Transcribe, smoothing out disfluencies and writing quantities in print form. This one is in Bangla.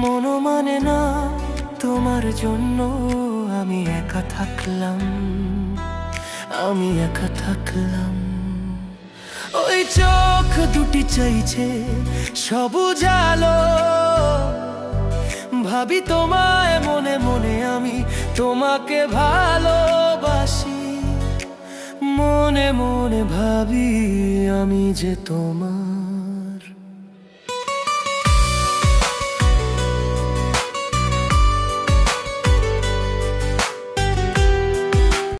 মন মানে না তোমার জন্য আমি একা থাকলাম, আমি একা থাকলাম। ওই চোখ দুটি চাইছে সবুজ আলো, ভাবি তোমায় মনে মনে আমি তোমাকে ভালোবাসি। মনে মনে ভাবি আমি যে তোমার